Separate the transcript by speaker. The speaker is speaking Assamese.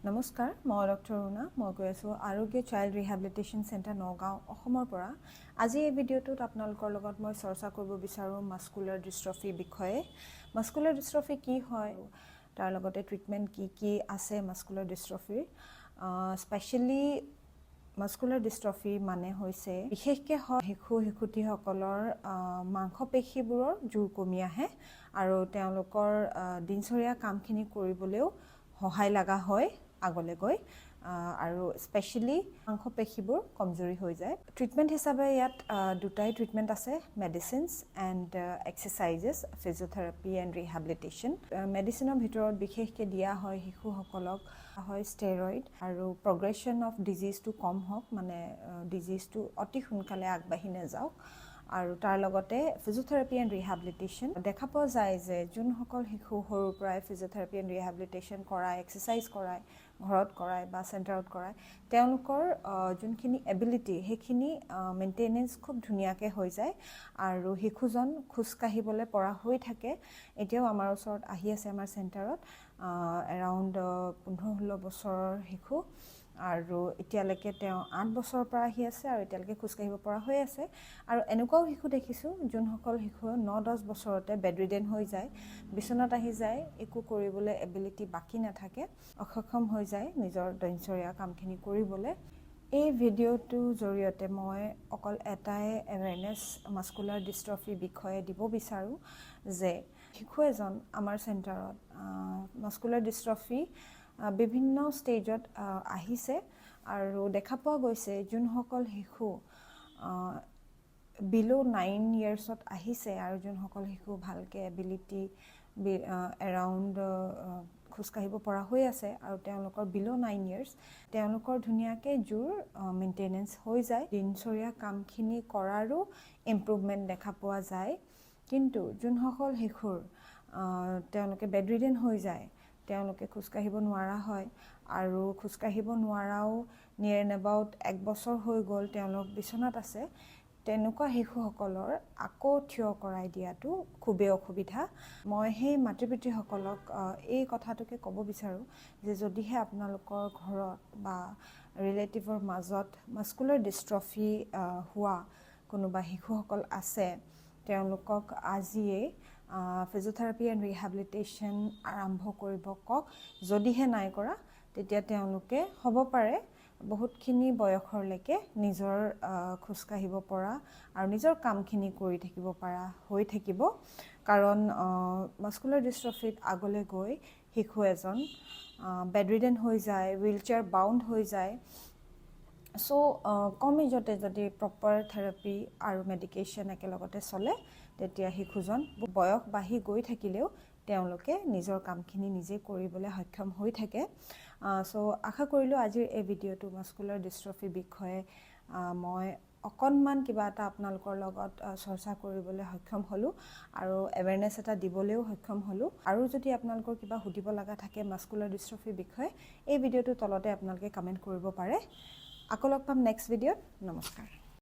Speaker 1: নমস্কাৰ মই ডক্টৰ ৰুণা মই কৈ আছো আৰোগ্য চাইল্ড ৰিহেবিলিটেশ্যন চেণ্টাৰ নগাঁও অসমৰ পৰা আজি এই ভিডিঅ'টোত আপোনালোকৰ লগত মই চৰ্চা কৰিব বিচাৰো মাস্কুলাৰ ডিষ্ট্ৰফি বিষয়ে মাস্কুলাৰ ডিষ্ট্ৰফি কি হয় তাৰ লগতে ট্ৰিটমেন্ট কি আছে মাস্কুলাৰ ডিষ্ট্ৰফিৰ স্পেশালি মাস্কুলাৰ ডিষ্ট্ৰফি মানে হৈছে বিশেষকৈ শিশুটিসকলৰ মাংসপেশীবোৰৰ জোৰ কমি আহে আৰু তেওঁলোকৰ দিনচৰীয়া কামখিনি কৰিবলৈও সহায় লাগা হয় আগলে গৈ আৰু স্পেশালি মাংসপেশীবোৰ কমজোৰি হৈ যায় ট্ৰিটমেন্ট হিচাপে ইয়াত দুটাই ট্ৰিটমেন্ট আছে medicines and exercises physiotherapy and rehabilitation মেডিসিনৰ ভিতৰত বিশেষকৈ দিয়া হয় শিশুসকলক হয় ষ্টেৰয়েড আৰু প্ৰগ্ৰেছন অফ ডিজিজটো কম হওক মানে ডিজিজটো অতি সোনকালে আগবাঢ়ি নাযাওক আৰু তাৰ লগতে ফিজিওথেৰাপি এন্ড ৰিহেবিলিটেশ্যন দেখা পোৱা যায় যে যোনসকল শিশু সৰুৰ পৰাই ফিজিওথেৰাপি এন্ড ৰিহেবিলিটেশ্যন কৰায় এক্সাৰসাইজ কৰায় ঘৰত কৰায় বা চেণ্টাৰত কৰায় তেওঁলোকৰ যোনখিনি এবিলিটি সেইখিনি মেইনটেনেন্স খুব ধুনীয়াকৈ হৈ যায় আৰু শিশুজন খোজকাঢ়িবলৈ পৰা হৈ থাকে এতিয়াও আমাৰ ওচৰত আহি আছে আমাৰ চেণ্টাৰত এৰাউণ্ড 15-16 বছৰৰ শিশু আৰু এতিয়ালৈকে তেওঁ 8 বছৰৰ পৰা আহি আছে আৰু এতিয়ালৈকে খোজকাঢ়িব পৰা হৈ আছে আৰু এনেকুৱাও শিশু দেখিছোঁ যোনসকল শিশু 9-10 বছৰতে বেডৰিডেন হৈ যায় বিচনাত আহি যায় একো কৰিবলৈ এবিলিটি বাকি নাথাকে অক্ষম হৈ যায় নিজৰ দৈনন্দিন কামখিনি কৰিবলৈ এই ভিডিঅ'টোৰ জৰিয়তে মই অকল এটাই এৱেৰনেছ মাস্কুলাৰ ডিষ্ট্ৰফি বিষয়ে দিব বিচাৰোঁ যে শিশু এজন আমাৰ চেণ্টাৰত মাস্কুলাৰ ডিষ্ট্ৰফি বিভিন্ন ষ্টেজত আহিছে আৰু দেখা পোৱা গৈছে যোনসকল শিশু বিলো 9 ইয়াৰ্ছত আহিছে আৰু যোনসকল শিশু ভালকে এবিলিটি এৰাউণ্ড খোজকাঢ়িব পৰা হৈ আছে আৰু তেওঁলোকৰ বিলো 9 ইয়াৰ্ছ তেওঁলোকৰ ধুনীয়াকৈ জোৰ মেইনটেনেন্স হৈ যায় দিনচৰীয়া কামখিনি কৰাৰো ইম্প্ৰুভমেণ্ট দেখা পোৱা যায় কিন্তু যোনসকল শিশুৰ তেওঁলোকে বেডৰিডেন হৈ যায় তেওঁলোকে খোজকাঢ়িব নোৱাৰা হয় আৰু খোজকাঢ়িব নোৱাৰাও নিয়েৰ এবাউট 1 বছৰ হৈ গ'ল তেওঁলোক বিচনাত আছে তেনেকুৱা শিশুসকলৰ আকৌ থিয় কৰাই দিয়াটো খুবেই অসুবিধা মই সেই মাতৃপিতৃসকলক এই কথাটোকে ক'ব বিচাৰোঁ যে যদিহে আপোনালোকৰ ঘৰত বা ৰিলেটিভৰ মাজত মাস্কুলাৰ ডিষ্ট্ৰফি হোৱা কোনোবা শিশুসকল আছে তেওঁলোকক আজিয়েই ফিজিওথেৰাপি এণ্ড ৰিহেবিলিটেশ্যন আৰম্ভ কৰিব কওক যদিহে নাই কৰা তেতিয়া তেওঁলোকে হ'ব পাৰে বহুতখিনি বয়সৰলৈকে নিজৰ খোজকাঢ়িব পৰা আৰু নিজৰ কামখিনি কৰি থাকিব পৰা হৈ থাকিব কাৰণ মাস্কুলাৰ ডিষ্ট্ৰফিত আগলৈ গৈ শিশু এজন বেডৰিডেন হৈ যায় হুইলচেয়াৰ বাউণ্ড হৈ যায় সো কম এজতে যদি প্ৰপাৰ থেৰাপি আৰু মেডিকেশ্যন একেলগতে চলে তেতিয়া শিশুজন বয়স বাঢ়ি গৈ থাকিলেও তেওঁলোকে নিজৰ কামখিনি নিজে কৰিবলৈ সক্ষম হৈ থাকে সো আশা কৰিলোঁ আজিৰ এই ভিডিঅ'টো মাস্কুলাৰ ডিষ্ট্ৰফি বিষয়ে মই অকণমান কিবা এটা আপোনালোকৰ লগত চৰ্চা কৰিবলৈ সক্ষম হ'লোঁ আৰু এৱেৰনেছ এটা দিবলৈও সক্ষম হ'লোঁ আৰু যদি আপোনালোকৰ কিবা সুধিব লগা থাকে মাস্কুলাৰ ডিষ্ট্ৰফি বিষয়ে এই ভিডিঅ'টোৰ তলতে আপোনালোকে কমেণ্ট কৰিব পাৰে আকৌ লগ পাম নেক্সট ভিডিঅ'ত নমস্কাৰ